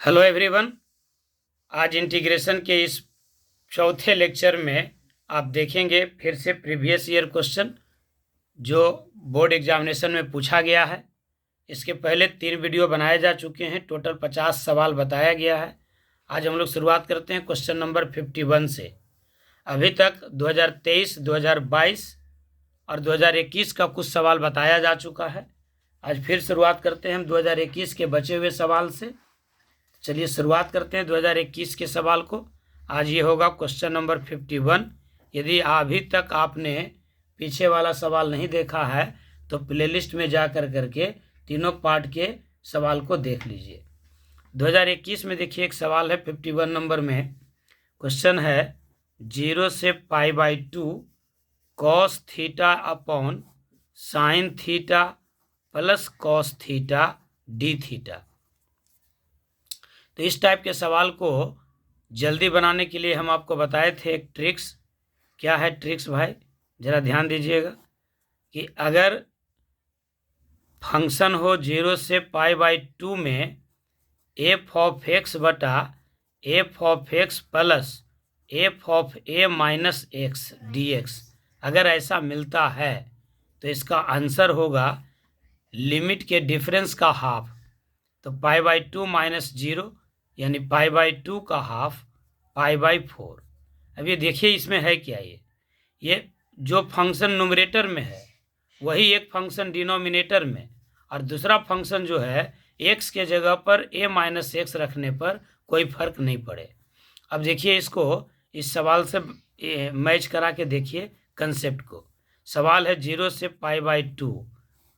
Hello everyone. आज integration के इस चौथे लेक्चर में आप देखेंगे फिर से प्रीवियस ईयर क्वेश्चन जो बोर्ड एग्जामिनेशन में पूछा गया है। इसके पहले 3 वीडियो बनाए जा चुके हैं, टोटल 50 सवाल बताया गया है। आज हम लोग शुरुआत करते हैं क्वेश्चन नंबर 51 से। अभी तक 2023, 2022 और 2021 का कुछ सवाल बताया जा चुका है। आज फिर शुरुआत करते हैं हम 2021 के बचे हुए सवाल से। चलिए शुरुआत करते हैं 2021 के सवाल को। आज ये होगा क्वेश्चन नंबर 51। यदि अभी तक आपने पीछे वाला सवाल नहीं देखा है तो प्लेलिस्ट में जा करके तीनों पार्ट के सवाल को देख लीजिए। 2021 में देखिए एक सवाल है 51 नंबर में। क्वेश्चन है 0 से π/2 cos theta upon sine theta plus cos theta d theta. तो इस टाइप के सवाल को जल्दी बनाने के लिए हम आपको बताए थे एक ट्रिक्स। क्या है ट्रिक्स भाई, ज़रा ध्यान दीजिएगा कि अगर फंक्शन हो 0 से π/2 में f ऑफ x बटा f of x plus f of a minus x dx, अगर ऐसा मिलता है तो इसका आंसर होगा लिमिट के डिफरेंस का हाफ। तो π/2 माइनस 0 यानी π/2 का हाफ π/4। अब ये देखिए इसमें है क्या, ये जो फंक्शन न्यूमरेटर में है वही एक फंक्शन डिनोमिनेटर में, और दूसरा फंक्शन जो है x के जगह पर a माइनस एक्स रखने पर कोई फर्क नहीं पड़े। अब देखिए इसको इस सवाल से मैच करा के देखिए कंसेप्ट को। सवाल है 0 से π/2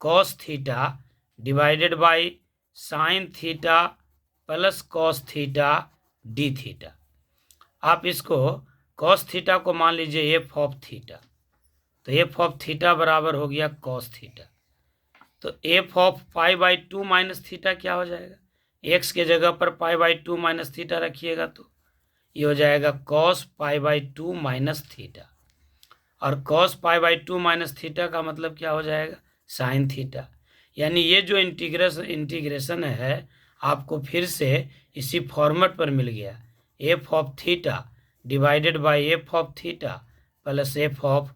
cos theta divided by sine theta plus cos theta d theta. आप इसको कॉस थीटा को मान लीजिए एफ ऑफ थीटा, तो एफ ऑफ थीटा बराबर हो गया कॉस थीटा। तो एफ ऑफ π/2 माइनस थीटा क्या हो जाएगा, एक्स के जगह पर π/2 माइनस थीटा रखिएगा तो ये हो जाएगा कॉस π/2 माइनस थीटा, और कॉस π/2 माइनस थीटा का मतलब क्या हो जाएगा, साइन थीटा। यानी ये जो इंटीग्रेशन है आपको फिर से इसी फॉर्मेट पर मिल गया, f of theta divided by f of theta plus f of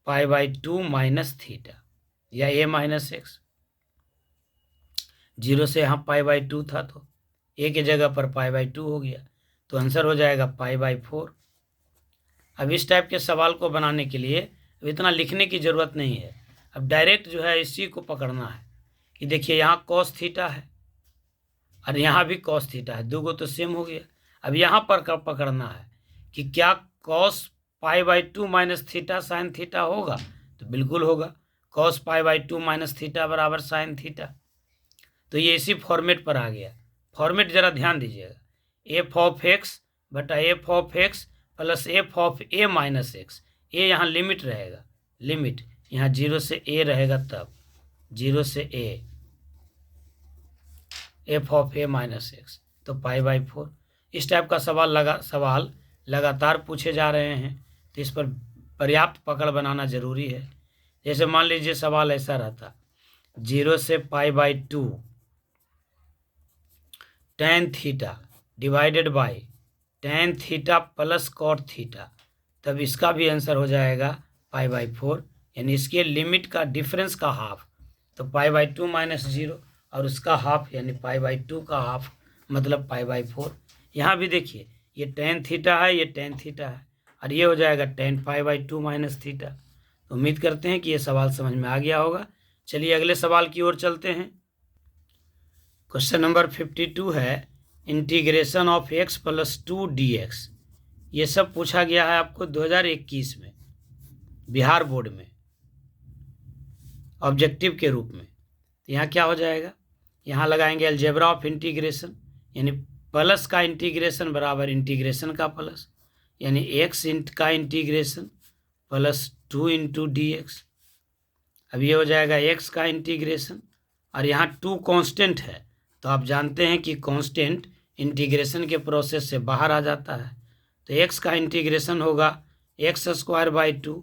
π/2 minus theta या a माइनस एक्स। 0 से यहाँ π/2 था तो a के जगह पर π/2 हो गया, तो आंसर हो जाएगा π/4। अब इस टाइप के सवाल को बनाने के लिए अब इतना लिखने की ज़रूरत नहीं है, अब डायरेक्ट जो है इसी को पकड़ना है कि देखिए यहाँ कॉस थीटा है और यहाँ भी कॉस थीटा है, दो गो तो सेम हो गया। अब यहाँ पर पकड़ना है कि क्या cos π/2 minus theta sine theta होगा, तो बिल्कुल होगा, कॉस π/2 माइनस थीटा बराबर साइन थीटा। तो ये इसी फॉर्मेट पर आ गया। फॉर्मेट ज़रा ध्यान दीजिएगा, एफ ऑफ एक्स बटा f of x plus f of a minus x. A यहाँ लिमिट रहेगा, लिमिट यहाँ 0 से a रहेगा, तब 0 से a F of a minus x, तो π/4। इस टाइप का सवाल लगातार पूछे जा रहे हैं, तो इस पर पर्याप्त पकड़ बनाना जरूरी है। जैसे मान लीजिए सवाल ऐसा रहता 0 से π/2 tan theta divided by tan theta plus cot theta, तब इसका भी आंसर हो जाएगा π/4, यानी इसके लिमिट का डिफरेंस का हाफ, तो π/2 माइनस 0 और उसका हाफ यानी π/2 का हाफ मतलब π/4। यहाँ भी देखिए ये tan थीटा है, ये tan थीटा है, और ये हो जाएगा tan π/2 माइनस थीटा। तो उम्मीद करते हैं कि ये सवाल समझ में आ गया होगा। चलिए अगले सवाल की ओर चलते हैं। क्वेश्चन नंबर 52 है integration of x plus 2 dx। ये सब पूछा गया है आपको 2021 में बिहार बोर्ड में ऑब्जेक्टिव के रूप में। तो यहाँ क्या हो जाएगा, यहाँ लगाएंगे अलजेब्रा ऑफ इंटीग्रेशन, यानी प्लस का इंटीग्रेशन बराबर इंटीग्रेशन का प्लस, यानी x का इंटीग्रेशन प्लस 2 इंटू dx। अब ये हो जाएगा x का इंटीग्रेशन, और यहाँ 2 कांस्टेंट है, तो आप जानते हैं कि कांस्टेंट इंटीग्रेशन के प्रोसेस से बाहर आ जाता है। तो x का इंटीग्रेशन होगा x² 2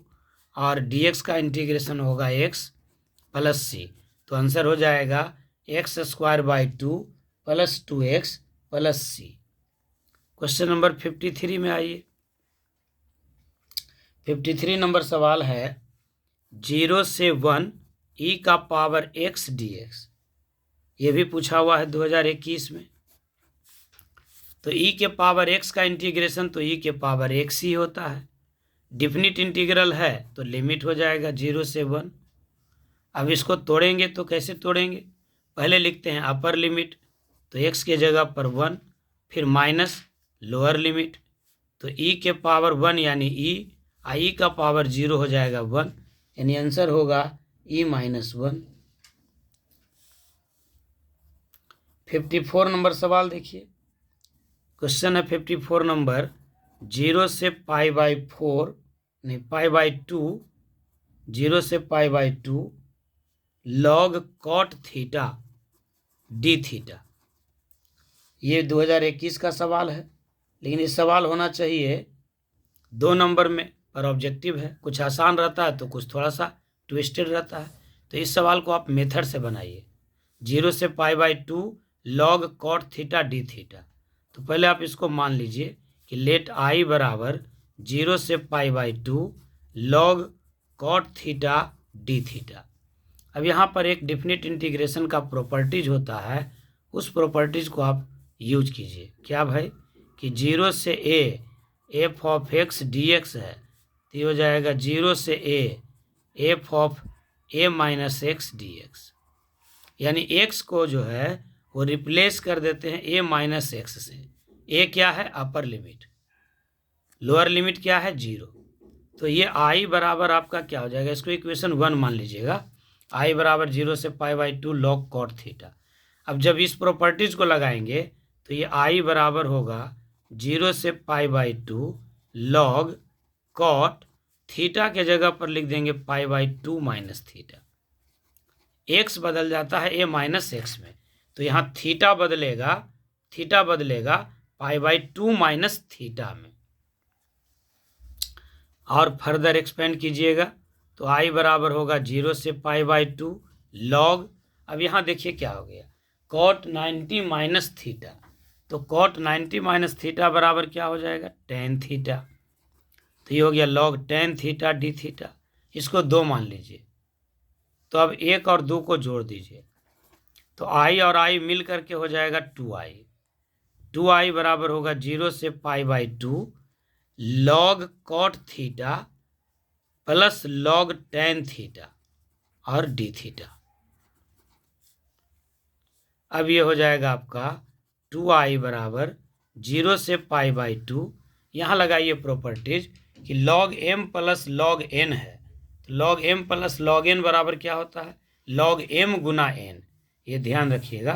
और dx का इंटीग्रेशन होगा x प्लस c। तो आंसर हो जाएगा x² 2 प्लस 2x प्लस सी। क्वेश्चन नंबर 53 में आइए। 53 नंबर सवाल है 0 से 1 ई का पावर x dx। ये भी पूछा हुआ है 2021 में। तो ई के पावर x का इंटीग्रेशन तो ई के पावर x ही होता है। डिफिनिट इंटीग्रल है तो लिमिट हो जाएगा 0 से 1। अब इसको तोड़ेंगे तो कैसे तोड़ेंगे? पहले लिखते हैं अपर लिमिट, तो x के जगह पर 1, फिर माइनस लोअर लिमिट, तो e के पावर 1 यानी ई का पावर 0 हो जाएगा 1, यानी आंसर होगा e माइनस 1। 54 नंबर सवाल देखिए। क्वेश्चन है 54 नंबर 0 से पाई बाई 4 नहीं पाई बाई 2, 0 से pi by 2 log cot theta d theta. ये 2021 का सवाल है, लेकिन ये सवाल होना चाहिए 2 नंबर में, पर ऑब्जेक्टिव है। कुछ आसान रहता है तो कुछ थोड़ा सा ट्विस्टेड रहता है। तो इस सवाल को आप मेथड से बनाइए। 0 से pi by 2 log cot theta d theta. तो पहले आप इसको मान लीजिए कि लेट आई बराबर 0 से pi by 2 log cot theta d theta. अब यहाँ पर एक डिफिनिट इंटीग्रेशन का प्रॉपर्टीज होता है, उस प्रॉपर्टीज को आप यूज कीजिए। क्या भाई कि 0 से A F of x d x है, तो ये हो जाएगा 0 से A F of a minus x d x. यानी एक्स को जो है वो रिप्लेस कर देते हैं ए माइनस एक्स से। ए क्या है? Upper limit. लोअर लिमिट क्या है? 0। तो ये आई बराबर आपका क्या हो जाएगा? इसको इक्वेशन 1 मान लीजिएगा। आई बराबर 0 से pi by 2 log cot theta. अब जब इस प्रॉपर्टीज को लगाएंगे तो ये आई बराबर होगा 0 से pi by 2 log cot theta के जगह पर लिख देंगे pi by 2 minus theta. X बदल जाता है ए माइनस एक्स में, तो यहाँ थीटा बदलेगा पाई बाई 2 माइनस थीटा में। और फर्दर एक्सपेंड कीजिएगा तो आई बराबर होगा 0 से पाई बाई 2 लॉग। अब यहाँ देखिए क्या हो गया, कॉट 90 माइनस थीटा। तो कॉट 90 माइनस थीटा बराबर क्या हो जाएगा? Tan theta. तो ये हो गया log tan theta d theta. इसको 2 मान लीजिए। तो अब 1 और 2 को जोड़ दीजिए, तो आई और आई मिल करके हो जाएगा 2i। 2i बराबर होगा 0 से pi by 2 log cot theta plus log tan theta और डी थीटा। अब ये हो जाएगा आपका 2i बराबर 0 से पाई बाई 2। यहाँ लगाइए प्रॉपर्टीज कि log m plus log n है, तो log m plus log n बराबर क्या होता है? लॉग m गुना n। ये ध्यान रखिएगा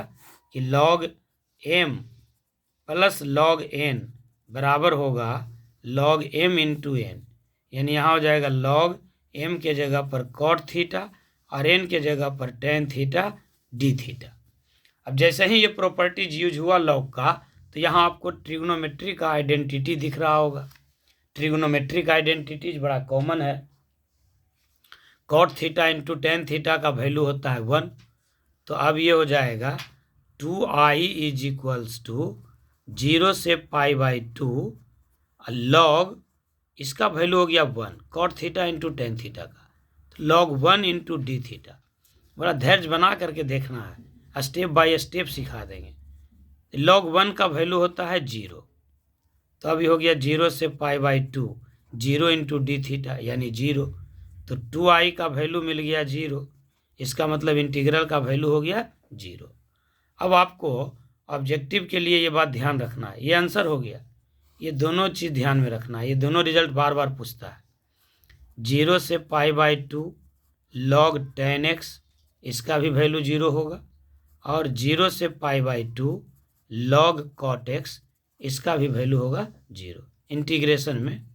कि log m plus log n बराबर होगा लॉग m इंटू n। यानी यहाँ हो जाएगा लॉग m के जगह पर कॉट थीटा और n के जगह पर टेन थीटा डी थीटा। अब जैसे ही ये प्रॉपर्टीज यूज हुआ लॉग का, तो यहाँ आपको ट्रिग्नोमेट्री का आइडेंटिटी दिख रहा होगा। ट्रिग्नोमेट्रिक आइडेंटिटीज बड़ा कॉमन है। Cot theta into tan theta का वैल्यू होता है 1। तो अब ये हो जाएगा 2i इज इक्वल्स टू 0 से पाई बाई 2 लॉग, इसका वैल्यू हो गया 1, cot theta into tan theta का, तो लॉग 1 इंटू डी थीटा। बड़ा धैर्य बना करके देखना है, स्टेप बाय स्टेप सिखा देंगे। लॉग 1 का वैल्यू होता है 0। तो अभी हो गया 0 से pi by 2 0 into D theta यानी 0। तो 2i का वैल्यू मिल गया 0, इसका मतलब इंटीग्रल का वैल्यू हो गया 0। अब आपको ऑब्जेक्टिव के लिए ये बात ध्यान रखना है, ये आंसर हो गया। ये दोनों चीज़ ध्यान में रखना है, ये दोनों रिजल्ट बार बार पूछता है। 0 से पाई बाई 2 लॉग 10x, इसका भी वैल्यू 0 होगा, और 0 से pi by 2 log cot x, इसका भी वैल्यू होगा 0। इंटीग्रेशन में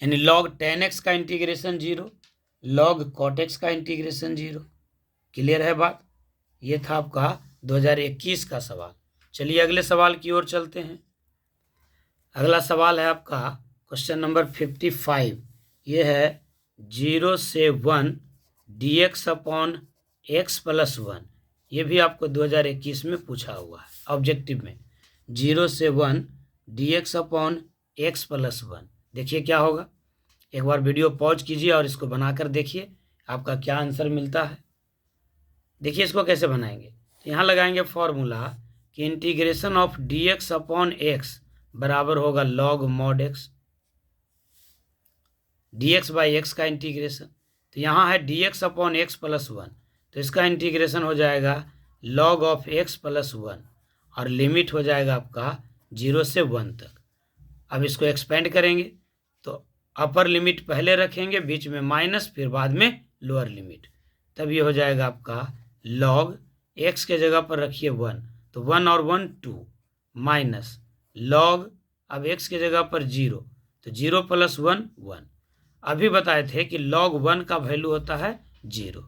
यानी लॉग 10x का इंटीग्रेशन 0, लॉग कॉट x का इंटीग्रेशन 0। क्लियर है बात? ये था आपका 2021 का सवाल। चलिए अगले सवाल की ओर चलते हैं। अगला सवाल है आपका क्वेश्चन नंबर 55। ये है 0 से 1 dx अपॉन x प्लस 1 ये भी आपको 2021 में पूछा हुआ है ऑब्जेक्टिव में। 0 से 1 dx अपॉन x प्लस 1। देखिए क्या होगा, एक बार वीडियो पॉज कीजिए और इसको बनाकर देखिए आपका क्या आंसर मिलता है। देखिए इसको कैसे बनाएंगे, तो यहाँ लगाएंगे फॉर्मूला कि integration of dx upon x बराबर होगा log mod x, dx by x का इंटीग्रेशन। तो यहाँ है dx अपॉन x प्लस 1, तो इसका इंटीग्रेशन हो जाएगा log ऑफ x प्लस 1 और लिमिट हो जाएगा आपका 0 से 1 तक। अब इसको एक्सपेंड करेंगे तो अपर लिमिट पहले रखेंगे, बीच में माइनस, फिर बाद में लोअर लिमिट, तब ये हो जाएगा आपका log x के जगह पर रखिए 1, तो 1 और 1 2 माइनस log अब x के जगह पर 0, तो 0 प्लस 1 1। अभी बताए थे कि log 1 का वैल्यू होता है 0,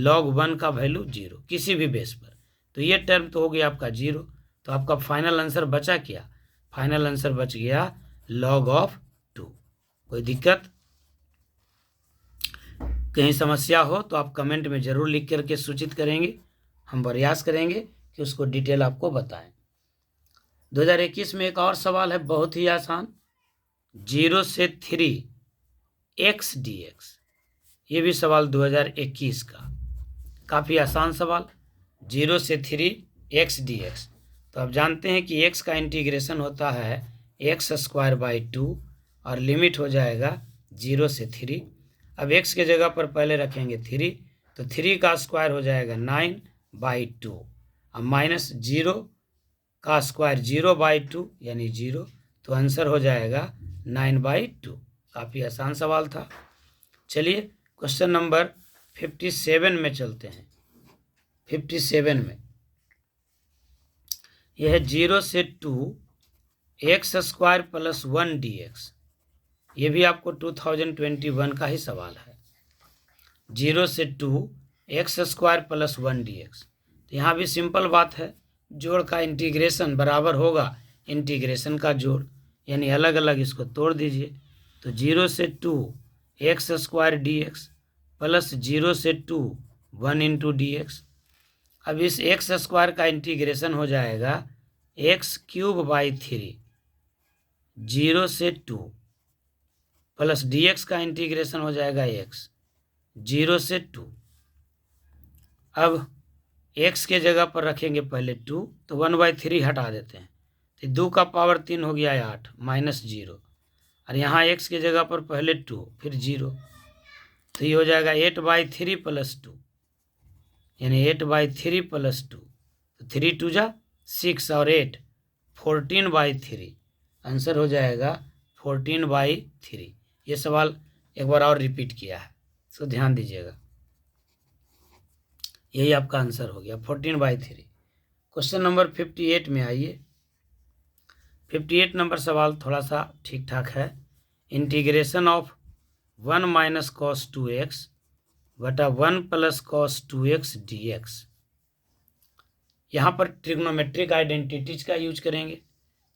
log 1 का वैल्यू 0 किसी भी बेस पर, तो ये टर्म तो हो गया आपका 0। तो आपका फाइनल आंसर बचा क्या, फाइनल आंसर बच गया log ऑफ 2। कोई दिक्कत, कहीं समस्या हो तो आप कमेंट में ज़रूर लिख करके सूचित करेंगे, हम प्रयास करेंगे कि उसको डिटेल आपको बताएं। 2021 में एक और सवाल है बहुत ही आसान, 0 से 3 x dx। ये भी सवाल 2021 का काफ़ी आसान सवाल, 0 से 3 x dx। तो आप जानते हैं कि x का इंटीग्रेशन होता है x स्क्वायर बाई 2 और लिमिट हो जाएगा 0 से 3। अब x के जगह पर पहले रखेंगे 3, तो 3 का स्क्वायर हो जाएगा 9 बाई 2, अब माइनस 0 का स्क्वायर 0 बाई 2 यानी 0, तो आंसर हो जाएगा 9 बाई 2। काफ़ी आसान सवाल था। चलिए क्वेश्चन नंबर 57 में चलते हैं। 57 में यह है 0 से 2 x स्क्वायर प्लस 1 dx। ये भी आपको 2021 का ही सवाल है, 0 से 2 x स्क्वायर प्लस 1 dx। तो यहाँ भी सिंपल बात है, जोड़ का इंटीग्रेशन बराबर होगा इंटीग्रेशन का जोड़, यानी अलग अलग इसको तोड़ दीजिए। तो 0 से 2 x स्क्वायर dx प्लस 0 से 2 1 इंटू dx। अब इस x स्क्वायर का इंटीग्रेशन हो जाएगा x क्यूब बाई 3, 0 से 2 प्लस dx का इंटीग्रेशन हो जाएगा x 0 से 2। अब x के जगह पर रखेंगे पहले 2, तो 1/3 हटा देते हैं, तो 2 का पावर 3 हो गया 8 माइनस 0, और यहाँ x के जगह पर पहले 2 फिर 0, तो ये हो जाएगा 8/3 प्लस 2, यानी 8/3 प्लस 2, तो 3 2 जा 6 और 8 14/3, आंसर हो जाएगा 14/3। ये सवाल एक बार और रिपीट किया है, इसको ध्यान दीजिएगा, यही आपका आंसर हो गया 14/3। क्वेश्चन नंबर 58 में आइए। 58 नंबर सवाल थोड़ा सा ठीक ठाक है, integration of 1 minus cos 2x बटा 1 प्लस कॉस 2x dx। यहाँ पर ट्रिग्नोमेट्रिक आइडेंटिटीज का यूज करेंगे,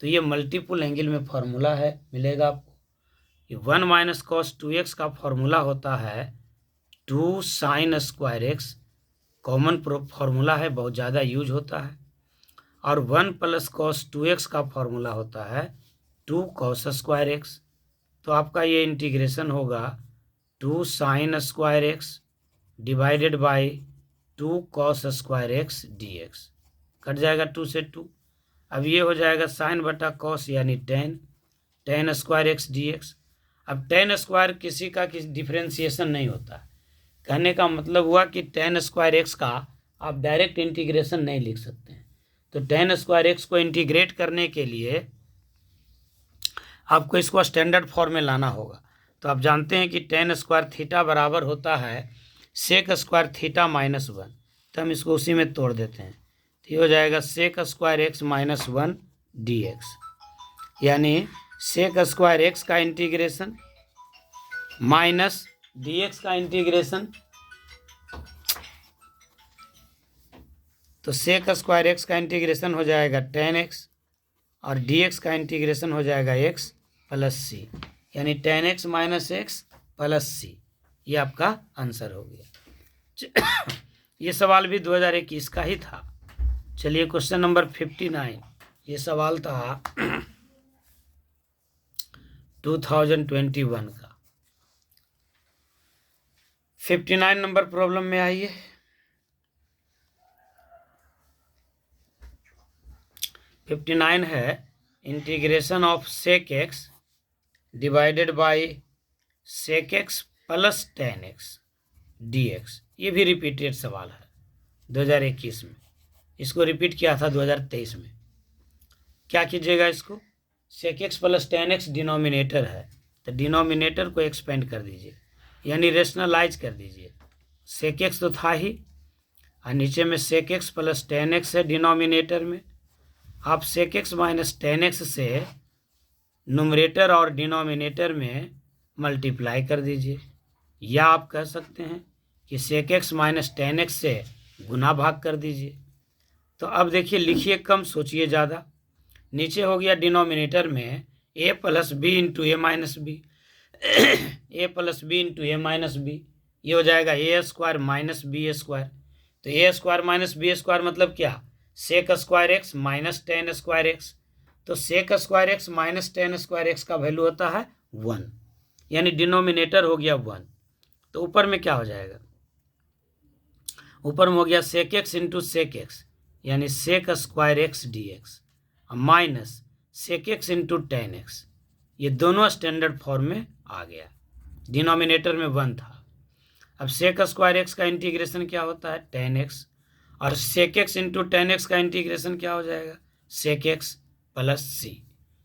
तो ये मल्टीपल एंगल में फॉर्मूला है, मिलेगा आपको। ये 1 माइनस कॉस 2x का फॉर्मूला होता है 2 sine square x, common formula है, बहुत ज़्यादा यूज होता है। और 1 प्लस कॉस 2x का फॉर्मूला होता है 2 कॉस स्क्वायर एक्स। तो आपका ये इंटीग्रेशन होगा 2 sine square x divided by 2 cos square x dx, cut जाएगा 2 से 2। अब ये हो जाएगा साइन बटा कॉस यानी टेन स्क्वायर एक्स dx। अब टेन स्क्वायर किसी का डिफ्रेंसिएशन नहीं होता, कहने का मतलब हुआ कि टेन स्क्वायर एक्स का आप डायरेक्ट इंटीग्रेशन नहीं लिख सकते हैं, तो टेन स्क्वायर एक्स को इंटीग्रेट करने के लिए आपको इसको स्टैंडर्ड फॉर्म में लाना होगा। तो आप जानते हैं कि टेन स्क्वायर थीटा बराबर होता है सेक स्क्वायर थीटा माइनस 1, तो हम इसको उसी में तोड़ देते हैं, तो ये हो जाएगा sec square x minus 1 dx, यानी सेक स्क्वायर एक्स का इंटीग्रेशन माइनस dx का इंटीग्रेशन, तो सेक स्क्वायर एक्स का इंटीग्रेशन हो जाएगा 10x और dx का इंटीग्रेशन हो जाएगा x प्लस सी, यानी 10x minus x plus c. ये आपका आंसर हो गया। ये सवाल भी 2021 का ही था। चलिए क्वेश्चन नंबर 59, ये सवाल था 2021 का। 59 नंबर प्रॉब्लम में आइए। 59 है integration of sec x divided by sec x plus tan x d x. ये भी रिपीटेड सवाल है 2021 में, इसको रिपीट किया था 2023 में। क्या कीजिएगा, इसको sec x plus tan x denominator है तो डिनोमिनेटर को एक्सपेंड कर दीजिए, यानी रेशनलाइज कर दीजिए। सेक एक्स तो था ही और नीचे में sec x plus tan x है डिनोमिनेटर में। आप sec x minus ten x से नुमरेटर और डिनोमिनेटर में मल्टीप्लाई कर दीजिए, या आप कह सकते हैं कि सेक एक्स माइनस टेन एक्स से गुना भाग कर दीजिए। तो अब देखिए, लिखिए कम सोचिए ज़्यादा। नीचे हो गया डिनोमिनेटर में a plus b into a minus b, a plus b into a minus b, ये हो जाएगा a square minus b square. तो a square minus b square मतलब क्या, sec square x minus tan square x. तो sec square x minus tan square x का value होता है 1, यानी डिनोमिनेटर हो गया 1। तो ऊपर में क्या हो जाएगा, ऊपर में हो गया sec x into sec x, यानी sec square x d x, minus sec x into tan x. ये दोनों स्टैंडर्ड फॉर्म में आ गया, डिनोमिनेटर में 1 था। अब सेक स्क्वायर एक्स का इंटीग्रेशन क्या होता है, टेन एक्स, और sec x into tan x का इंटीग्रेशन क्या हो जाएगा, सेक एक्स प्लस सी,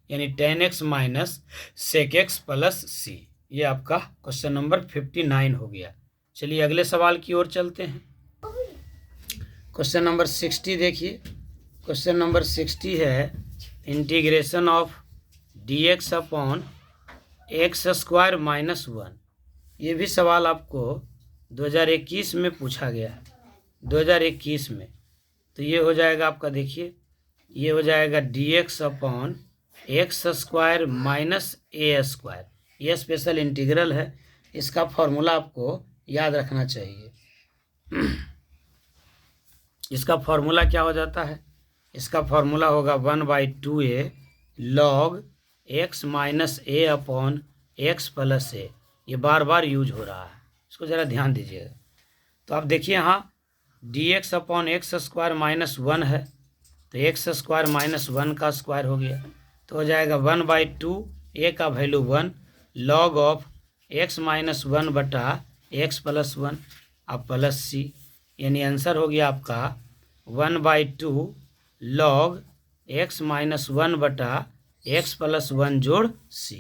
यानी tan x minus sec x plus c. ये आपका क्वेश्चन नंबर 59 हो गया। चलिए अगले सवाल की ओर चलते हैं। क्वेश्चन नंबर 60 देखिए। क्वेश्चन नंबर 60 है integration of D x upon x square minus 1। ये भी सवाल आपको 2021 में पूछा गया है, 2021 में। तो ये हो जाएगा आपका, देखिए ये हो जाएगा d x upon x square minus a square. ये स्पेशल इंटीग्रल है, इसका फॉर्मूला आपको याद रखना चाहिए। इसका फॉर्मूला क्या हो जाता है, इसका फॉर्मूला होगा 1/2a लॉग एक्स माइनस ए अपॉन एक्स प्लस ए। ये बार बार यूज हो रहा है, इसको ज़रा ध्यान दीजिएगा। तो आप देखिए यहाँ D x upon x square minus 1 है, तो एक्स स्क्वायर माइनस 1 का स्क्वायर हो गया, तो हो जाएगा 1/2 ए का value 1 log of x minus 1 बटा एक्स प्लस 1 अब प्लस सी, यानी आंसर हो गया आपका 1/2 लॉग एक्स माइनस 1 बटा एक्स प्लस 1 जोड़ c.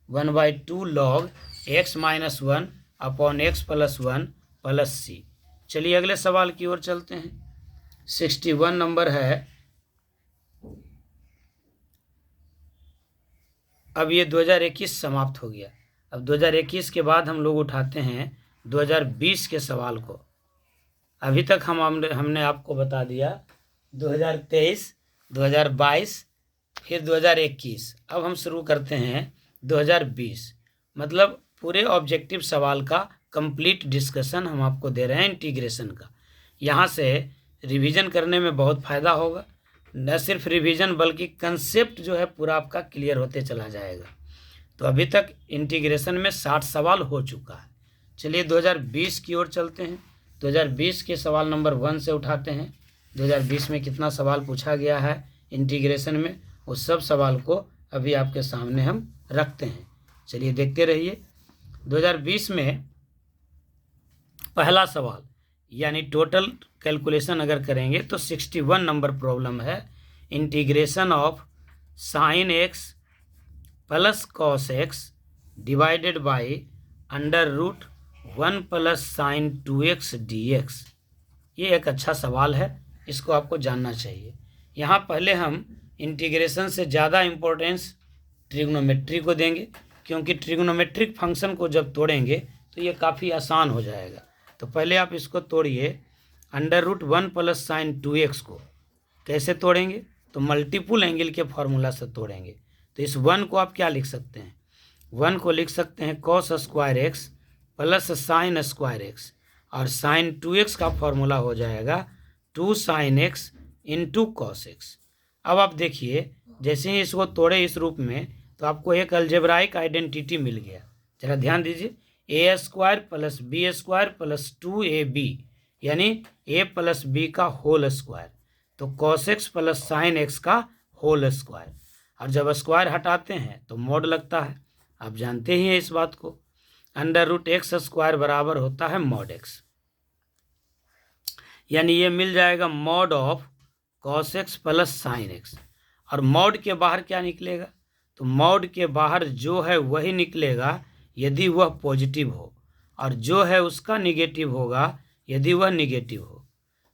1/2 log x minus 1 upon x plus 1 plus c. चलिए अगले सवाल की ओर चलते हैं। 61 नंबर है। अब ये 2021 समाप्त हो गया, अब 2021 के बाद हम लोग उठाते हैं 2020 के सवाल को। अभी तक हमने आपको बता दिया 2023, 2022, फिर 2021। अब हम शुरू करते हैं 2020, मतलब पूरे ऑब्जेक्टिव सवाल का कंप्लीट डिस्कशन हम आपको दे रहे हैं इंटीग्रेशन का। यहाँ से रिवीजन करने में बहुत फ़ायदा होगा, न सिर्फ रिवीजन बल्कि कंसेप्ट जो है पूरा आपका क्लियर होते चला जाएगा। तो अभी तक इंटीग्रेशन में 60 सवाल हो चुका है। चलिए 2020 की ओर चलते हैं। 2020 के सवाल नंबर 1 से उठाते हैं। 2020 में कितना सवाल पूछा गया है इंटीग्रेशन में, उस सब सवाल को अभी आपके सामने हम रखते हैं। चलिए देखते रहिए। 2020 में पहला सवाल, यानी टोटल कैलकुलेशन अगर करेंगे तो 61 नंबर प्रॉब्लम है। Integration of sine x plus cos x divided by under root 1 plus sine 2x dx। ये एक अच्छा सवाल है, इसको आपको जानना चाहिए। यहाँ पहले हम इंटीग्रेशन से ज़्यादा इम्पोर्टेंस ट्रिग्नोमेट्री को देंगे, क्योंकि ट्रिग्नोमेट्रिक फंक्शन को जब तोड़ेंगे तो ये काफ़ी आसान हो जाएगा। तो पहले आप इसको तोड़िए, under root 1 plus sine 2x को कैसे तोड़ेंगे, तो मल्टीपल एंगल के फॉर्मूला से तोड़ेंगे। तो इस 1 को आप क्या लिख सकते हैं, 1 को लिख सकते हैं cos square x plus sine square x और साइन 2x का फॉर्मूला हो जाएगा 2 sin x into cos x. अब आप देखिए, जैसे ही इसको तोड़े इस रूप में तो आपको एक अलजेब्राइक आइडेंटिटी मिल गया। जरा ध्यान दीजिए, a square plus b square plus 2ab यानी a प्लस बी का होल स्क्वायर, तो cos x plus sine x का होल स्क्वायर। और जब स्क्वायर हटाते हैं तो मॉड लगता है, आप जानते ही हैं इस बात को। अंडर रूट एक्स स्क्वायर बराबर होता है मॉड एक्स, यानी ये मिल जाएगा mod of cos x plus sine x. और मॉड के बाहर क्या निकलेगा, तो मॉड के बाहर जो है वही निकलेगा यदि वह पॉजिटिव हो, और जो है उसका निगेटिव होगा यदि वह निगेटिव हो।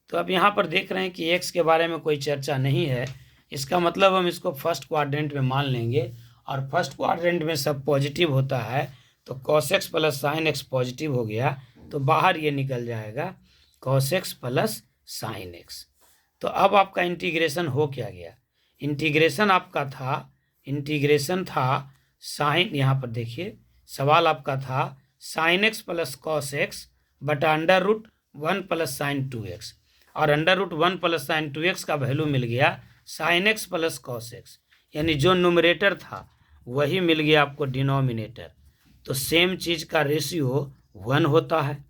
तो अब यहाँ पर देख रहे हैं कि एक्स के बारे में कोई चर्चा नहीं है, इसका मतलब हम इसको फर्स्ट क्वाड्रेंट में मान लेंगे, और फर्स्ट क्वाड्रेंट में सब पॉजिटिव होता है, तो cos x plus sine x positive हो गया, तो बाहर ये निकल जाएगा cos x plus sine x. तो अब आपका इंटीग्रेशन हो क्या गया, इंटीग्रेशन था साइन, यहाँ पर देखिए सवाल आपका था sine x plus cos x बटा under root 1 plus sine 2x, और under root 1 plus sine 2x का वैल्यू मिल गया sign x plus cos x, यानी जो न्यूमरेटर था वही मिल गया आपको डिनोमिनेटर। तो सेम चीज़ का रेशियो 1 होता है,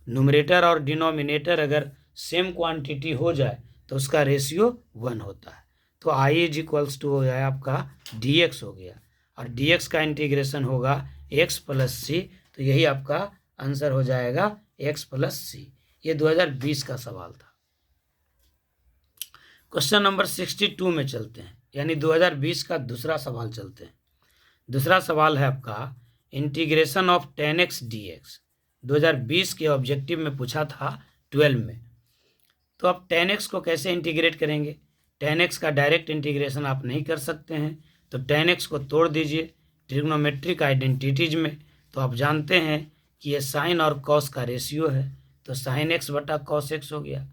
न्यूमरेटर और डिनोमिनेटर अगर सेम क्वांटिटी हो जाए तो उसका रेशियो 1 होता है। तो आई इज इक्वल्स टू हो जाए आपका dx हो गया, और dx का इंटीग्रेशन होगा x प्लस सी, तो यही आपका आंसर हो जाएगा x प्लस सी। ये 2020 का सवाल था। क्वेश्चन नंबर 62 में चलते हैं, यानी 2020 का दूसरा सवाल चलते हैं। दूसरा सवाल है आपका integration of tan x dx, 2020 के ऑब्जेक्टिव में पूछा था 12 में। तो अब tan x को कैसे इंटीग्रेट करेंगे, tan x का डायरेक्ट इंटीग्रेशन आप नहीं कर सकते हैं, तो tan x को तोड़ दीजिए ट्रिग्नोमेट्रिक आइडेंटिटीज में, तो आप जानते हैं कि ये साइन और कॉस का रेशियो है, तो साइन एक्स बटा कॉस एक्स हो गया।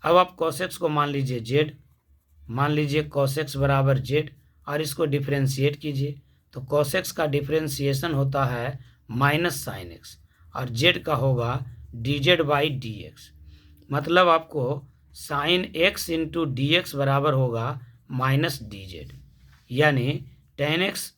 अब आप कॉस एक्स को मान लीजिए जेड, मान लीजिए कॉस एक्स बराबर जेड, और इसको डिफ्रेंशिएट कीजिए, तो कॉस एक्स का डिफ्रेंशिएशन होता है माइनस साइन एक्स, और जेड का होगा D Z by D x. मतलब आपको sine x into D x बराबर होगा माइनस डी जेड, यानी टेन एक्स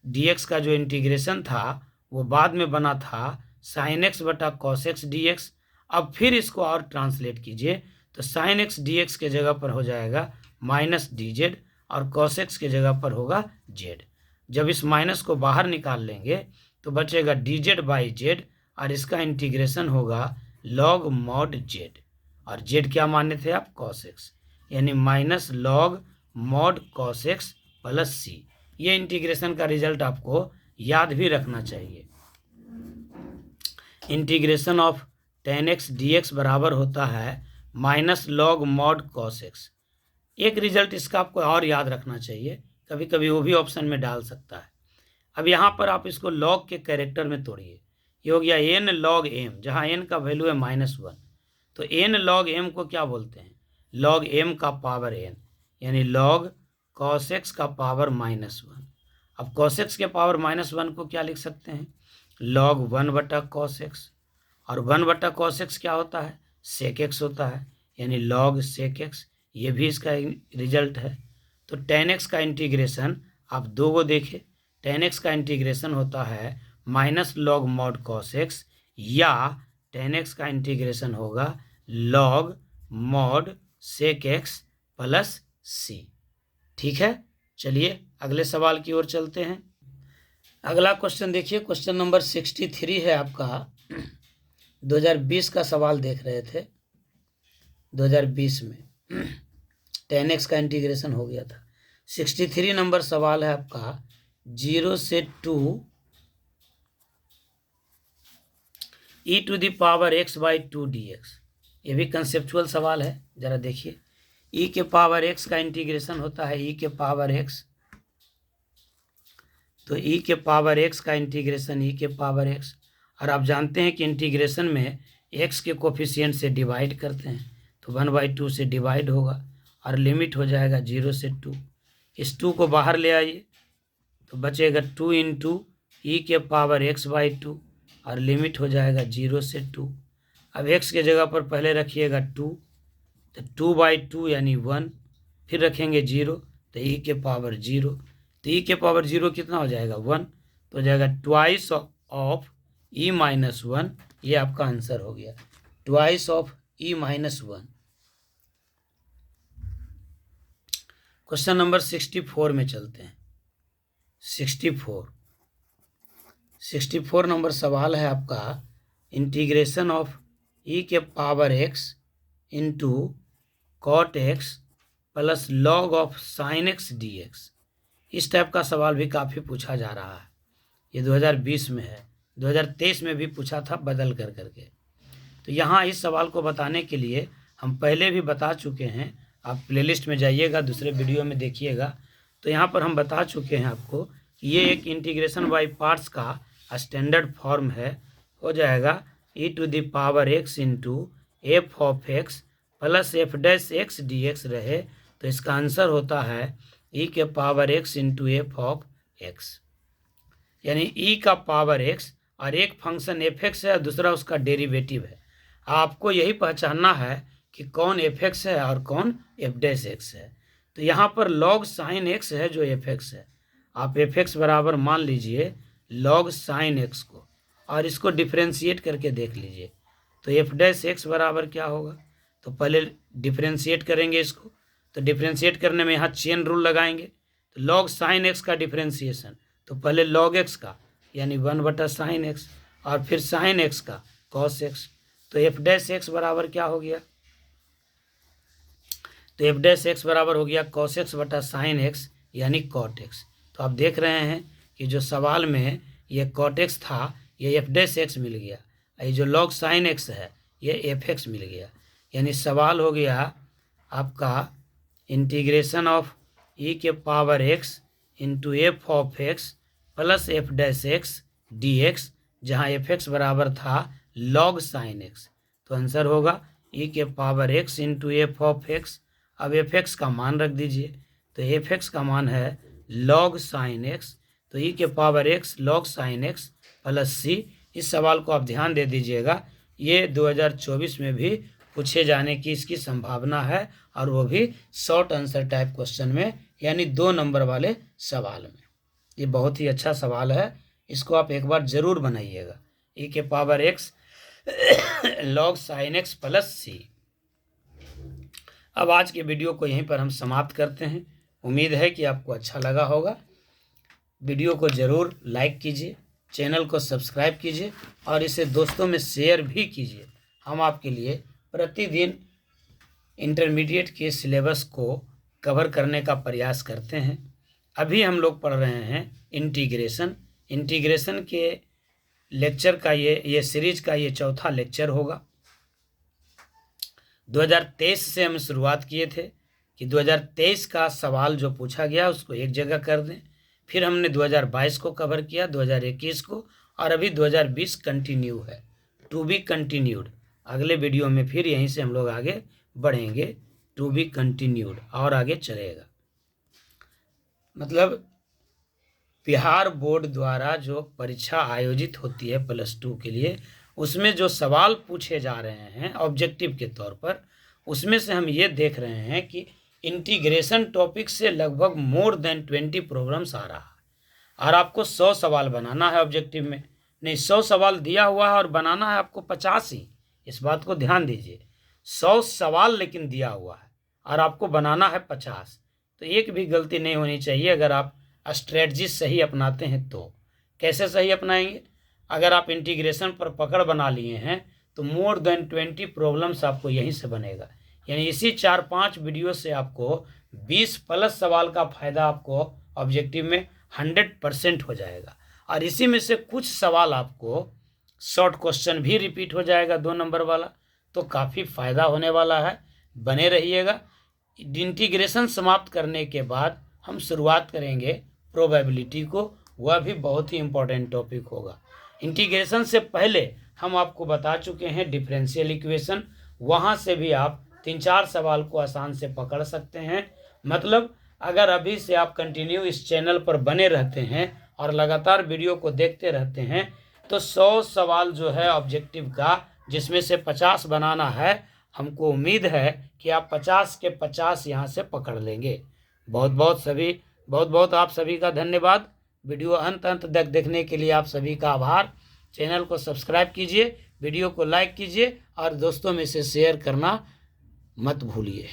डी एक्स का जो इंटीग्रेशन था वो बाद में बना था साइन एक्स बटा कॉस एक्स डी एक्स। अब फिर इसको और ट्रांसलेट कीजिए, तो साइन एक्स डी एक्स के जगह पर हो जाएगा माइनस डी जेड, और कॉस एक्स के जगह पर होगा जेड। जब इस माइनस को बाहर निकाल लेंगे तो बचेगा डी जेड बाई जेड, और इसका इंटीग्रेशन होगा लॉग मॉड जेड, और जेड क्या माने थे आप, कॉस एक्स, यानी minus log mod cos x plus c. ये इंटीग्रेशन का रिजल्ट आपको याद भी रखना चाहिए। Integration of tan x d x बराबर होता है minus log mod cos x. एक रिजल्ट इसका आपको और याद रखना चाहिए, कभी कभी वो भी ऑप्शन में डाल सकता है। अब यहाँ पर आप इसको लॉग के कैरेक्टर में तोड़िए, ये हो गया एन लॉग एम, जहाँ एन का वैल्यू है -1, तो एन लॉग एम को क्या बोलते हैं, लॉग एम का पावर एन, यानी लॉग कॉस एक्स का पावर -1। अब कॉस एक्स के पावर -1 को क्या लिख सकते हैं, लॉग 1 बटा कॉस एक्स, और 1 बटा कॉस एक्स क्या होता है, सेक एक्स होता है, यानी लॉग सेक एक्स, ये भी इसका रिजल्ट है। तो टेन एक्स का इंटीग्रेशन आप दो को देखें, टेन एक्स का इंटीग्रेशन होता है minus log mod cos x, या टेन एक्स का इंटीग्रेशन होगा log mod sec x plus c. ठीक है, चलिए अगले सवाल की ओर चलते हैं। अगला क्वेश्चन देखिए, क्वेश्चन नंबर 63 है आपका। 2020 का सवाल देख रहे थे, 2020 में टेन एक्स का इंटीग्रेशन हो गया था। 63 नंबर सवाल है आपका, 0 से 2 e to the power x by 2 dx। ये भी कंसेप्चुअल सवाल है, जरा देखिए। e के पावर x का इंटीग्रेशन होता है e के पावर x, तो e के पावर x का इंटीग्रेशन e के पावर x, और आप जानते हैं कि इंटीग्रेशन में x के कोफिशिएंट से डिवाइड करते हैं, तो 1/2 से डिवाइड होगा, और लिमिट हो जाएगा 0 से 2। इस 2 को बाहर ले आइए तो बचेगा 2 इंटू ई के पावर x बाई 2, और लिमिट हो जाएगा 0 से 2। अब x के जगह पर पहले रखिएगा 2, तो 2/2 यानी 1, फिर रखेंगे 0, तो e के पावर 0, तो e के पावर 0 कितना हो जाएगा 1, तो हो जाएगा ट्वाइस ऑफ e माइनस 1, ये आपका आंसर हो गया, twice of e minus 1। Question number 64 में चलते हैं। 64 नंबर सवाल है आपका, इंटीग्रेशन ऑफ e के power x into cot x plus log of sine x dx। इस टाइप का सवाल भी काफ़ी पूछा जा रहा है। ये 2020 में है, 2023 में भी पूछा था बदल कर करके। तो यहाँ इस सवाल को बताने के लिए हम पहले भी बता चुके हैं, आप प्लेलिस्ट में जाइएगा, दूसरे वीडियो में देखिएगा। तो यहाँ पर हम बता चुके हैं आपको कि ये एक इंटीग्रेशन बाई पार्ट्स का स्टैंडर्ड फॉर्म है, हो जाएगा e to the power x into f of x plus f dash x d x रहे, तो इसका आंसर होता है e के power x into f of x, यानी e का पावर x, और एक फंक्शन एफ एक्स है और दूसरा उसका डेरिवेटिव है। आपको यही पहचानना है कि कौन एफ एक्स है और कौन एफ डैश एक्स है। तो यहाँ पर लॉग साइन एक्स है जो एफ एक्स है, आप एफ एक्स बराबर मान लीजिए लॉग साइन एक्स को, और इसको डिफ्रेंशिएट करके देख लीजिए। तो एफ डैश एक्स बराबर क्या होगा, तो पहले डिफ्रेंशिएट करेंगे इसको, तो डिफ्रेंशिएट करने में यहाँ चेन रूल लगाएंगे। तो लॉग साइन एक्स का डिफ्रेंशिएशन, तो पहले लॉग एक्स का यानी 1/साइन एक्स, और फिर साइन एक्स का कॉस एक्स। तो एफ डैश एक्स बराबर क्या हो गया, तो एफ डैश एक्स बराबर हो गया कॉस एक्स बटा साइन एक्स यानी कॉट एक्स। तो आप देख रहे हैं कि जो सवाल में ये कॉट एक्स था, ये एफ डैश एक्स मिल गया, ये जो लॉग साइन एक्स है ये एफ एक्स मिल गया। यानी सवाल हो गया आपका इंटीग्रेशन ऑफ e के power x into f of x plus f dash x d x, जहाँ एफ एक्स बराबर था लॉग साइन एक्स। तो आंसर होगा e के power x into f of x. अब एफ एक्स का मान रख दीजिए, तो एफ एक्स का मान है लॉग साइन एक्स, तो e के power x log sign x plus c। इस सवाल को आप ध्यान दे दीजिएगा, ये 2024 में भी पूछे जाने की इसकी संभावना है, और वो भी शॉर्ट आंसर टाइप क्वेश्चन में, यानी 2 नंबर वाले सवाल में। ये बहुत ही अच्छा सवाल है, इसको आप एक बार ज़रूर बनाइएगा। e के power x log sign x plus c। अब आज के वीडियो को यहीं पर हम समाप्त करते हैं। उम्मीद है कि आपको अच्छा लगा होगा। वीडियो को ज़रूर लाइक कीजिए, चैनल को सब्सक्राइब कीजिए, और इसे दोस्तों में शेयर भी कीजिए। हम आपके लिए प्रतिदिन इंटरमीडिएट के सिलेबस को कवर करने का प्रयास करते हैं। अभी हम लोग पढ़ रहे हैं इंटीग्रेशन के लेक्चर का ये सीरीज का ये चौथा लेक्चर होगा। 2023 से हम शुरुआत किए थे कि 2023 का सवाल जो पूछा गया उसको एक जगह कर दें, फिर हमने 2022 को कवर किया, 2021 को, और अभी 2020 कंटिन्यू है, टू बी कंटिन्यूड। अगले वीडियो में फिर यहीं से हम लोग आगे बढ़ेंगे, टू बी कंटिन्यूड, और आगे चलेगा। मतलब बिहार बोर्ड द्वारा जो परीक्षा आयोजित होती है +2 के लिए, उसमें जो सवाल पूछे जा रहे हैं ऑब्जेक्टिव के तौर पर, उसमें से हम ये देख रहे हैं कि इंटीग्रेशन टॉपिक से लगभग मोर देन 20 प्रॉब्लम्स आ रहा है, और आपको 100 सवाल बनाना है ऑब्जेक्टिव में। नहीं, 100 सवाल दिया हुआ है और बनाना है आपको 50 ही। इस बात को ध्यान दीजिए, 100 सवाल लेकिन दिया हुआ है और आपको बनाना है 50। तो एक भी गलती नहीं होनी चाहिए अगर आप स्ट्रेटजी सही अपनाते हैं। तो कैसे सही अपनाएंगे, अगर आप इंटीग्रेशन पर पकड़ बना लिए हैं तो मोर देन 20 प्रॉब्लम्स आपको यहीं से बनेगा। यानी इसी 4-5 वीडियो से आपको 20+ सवाल का फ़ायदा आपको ऑब्जेक्टिव में 100% हो जाएगा, और इसी में से कुछ सवाल आपको शॉर्ट क्वेश्चन भी रिपीट हो जाएगा 2 नंबर वाला। तो काफ़ी फ़ायदा होने वाला है, बने रहिएगा। इंटीग्रेशन समाप्त करने के बाद हम शुरुआत करेंगे प्रोबेबिलिटी को, वह भी बहुत ही इम्पोर्टेंट टॉपिक होगा। इंटीग्रेशन से पहले हम आपको बता चुके हैं डिफरेंशियल इक्वेशन, वहाँ से भी आप 3-4 सवाल को आसान से पकड़ सकते हैं। मतलब अगर अभी से आप कंटिन्यू इस चैनल पर बने रहते हैं और लगातार वीडियो को देखते रहते हैं तो 100 सवाल जो है ऑब्जेक्टिव का जिसमें से 50 बनाना है। हमको उम्मीद है कि आप 50 के 50 यहाँ से पकड़ लेंगे। बहुत बहुत आप सभी का धन्यवाद। वीडियो अंत तक देखने के लिए आप सभी का आभार। चैनल को सब्सक्राइब कीजिए, वीडियो को लाइक कीजिए और दोस्तों में से शेयर करना मत भूलिए।